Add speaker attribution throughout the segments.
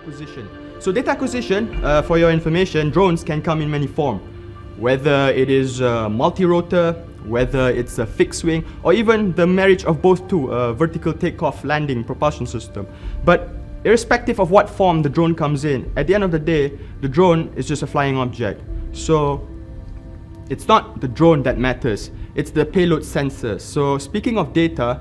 Speaker 1: acquisition. So data acquisition, for your information, drones can come in many forms. Whether it is multi-rotor, whether it's a fixed wing, or even the marriage of both two, vertical takeoff landing propulsion system. But irrespective of what form the drone comes in, at the end of the day, the drone is just a flying object. So it's not the drone that matters, it's the payload sensor. So speaking of data,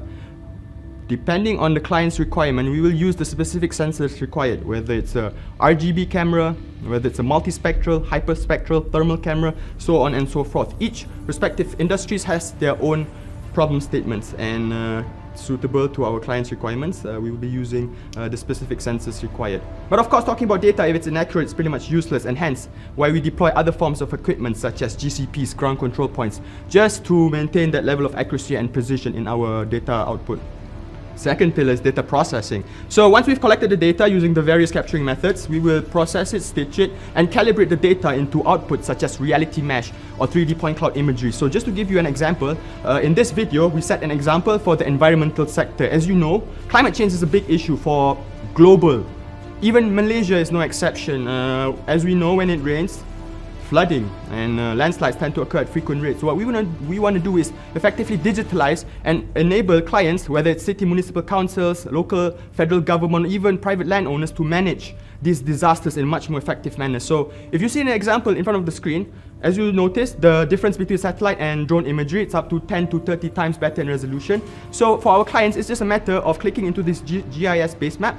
Speaker 1: depending on the client's requirement, we will use the specific sensors required, whether it's a RGB camera, whether it's a multispectral, hyperspectral, thermal camera, so on and so forth. Each respective industries has their own problem statements, and suitable to our client's requirements, we will be using the specific sensors required. But of course, talking about data, if it's inaccurate, it's pretty much useless, and hence why we deploy other forms of equipment such as GCPs, ground control points, just to maintain that level of accuracy and precision in our data output. Second pillar is data processing. So once we've collected the data using the various capturing methods, we will process it, stitch it, and calibrate the data into outputs such as reality mesh or 3D point cloud imagery. So just to give you an example, in this video, we set an example for the environmental sector. As you know, climate change is a big issue for global. Even Malaysia is no exception. As we know, when it rains, flooding and landslides tend to occur at frequent rates. So what we want to do is effectively digitalize and enable clients, whether it's city municipal councils, local, federal government, even private landowners, to manage these disasters in a much more effective manner. So if you see an example in front of the screen, as you notice, the difference between satellite and drone imagery, it's up to 10 to 30 times better in resolution. So for our clients, it's just a matter of clicking into this GIS base map.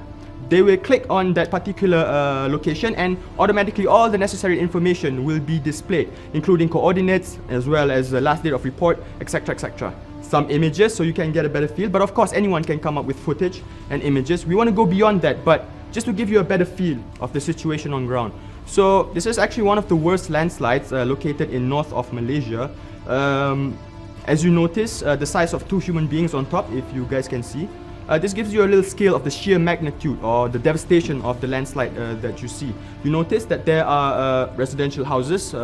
Speaker 1: They will click on that particular location, and automatically all the necessary information will be displayed, including coordinates as well as the last date of report, etc, etc. Some images so you can get a better feel, but of course anyone can come up with footage and images. We want to go beyond that, but just to give you a better feel of the situation on ground. So this is actually one of the worst landslides located in north of Malaysia. As you notice, the size of two human beings on top, if you guys can see. This gives you a little scale of the sheer magnitude or the devastation of the landslide that you see. You notice that there are residential houses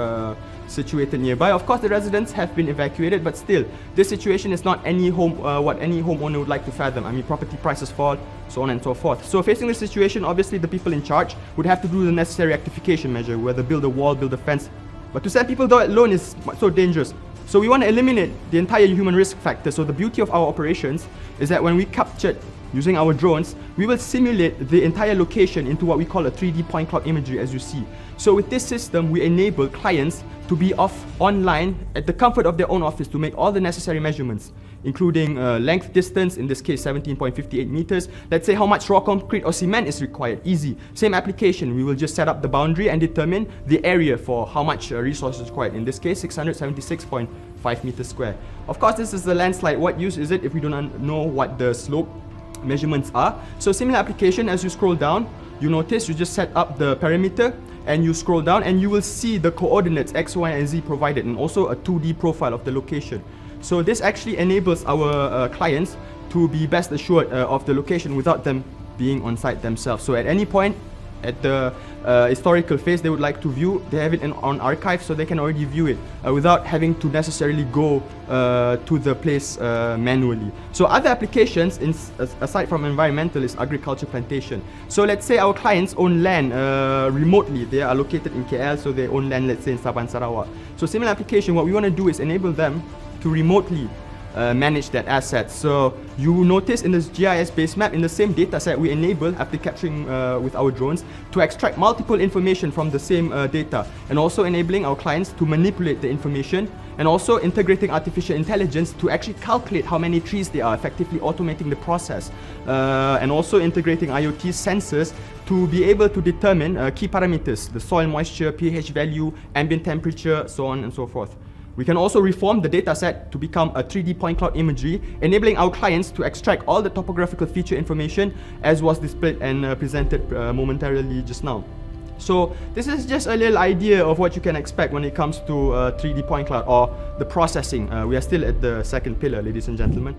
Speaker 1: situated nearby. Of course, the residents have been evacuated, but still, this situation is not any what any homeowner would like to fathom. I mean, property prices fall, so on and so forth. So facing this situation, obviously the people in charge would have to do the necessary rectification measure, whether build a wall, build a fence. But to send people alone is so dangerous. So we want to eliminate the entire human risk factor. So the beauty of our operations is that when we captured using our drones, we will simulate the entire location into what we call a 3D point cloud imagery, as you see. So with this system, we enable clients to be online at the comfort of their own office to make all the necessary measurements, including length, distance, in this case 17.58 meters. Let's say how much raw concrete or cement is required. Easy. Same application, we will just set up the boundary and determine the area for how much resources required. In this case, 676.5 meters square. Of course, this is the landslide. What use is it if we do not know what the slope measurements are? So similar application, as you scroll down, you notice you just set up the perimeter and you scroll down and you will see the coordinates X, Y, and Z provided, and also a 2D profile of the location. So this actually enables our clients to be best assured of the location without them being on site themselves. So at any point at the historical phase they would like to view, they have it on archive, so they can already view it without having to necessarily go to the place manually. So other applications aside from environmental is agriculture plantation. So let's say our clients own land remotely. They are located in KL, so they own land, let's say in Sabah, Sarawak. So similar application, what we want to do is enable them to remotely manage that asset. So you notice in this GIS base map, in the same data set, we enable, after capturing with our drones, to extract multiple information from the same data, and also enabling our clients to manipulate the information, and also integrating artificial intelligence to actually calculate how many trees they are, effectively automating the process, and also integrating IoT sensors to be able to determine key parameters, the soil moisture, pH value, ambient temperature, so on and so forth. We can also reform the dataset to become a 3D point cloud imagery, enabling our clients to extract all the topographical feature information as was displayed and presented momentarily just now. So this is just a little idea of what you can expect when it comes to 3D point cloud or the processing. We are still at the second pillar, ladies and gentlemen.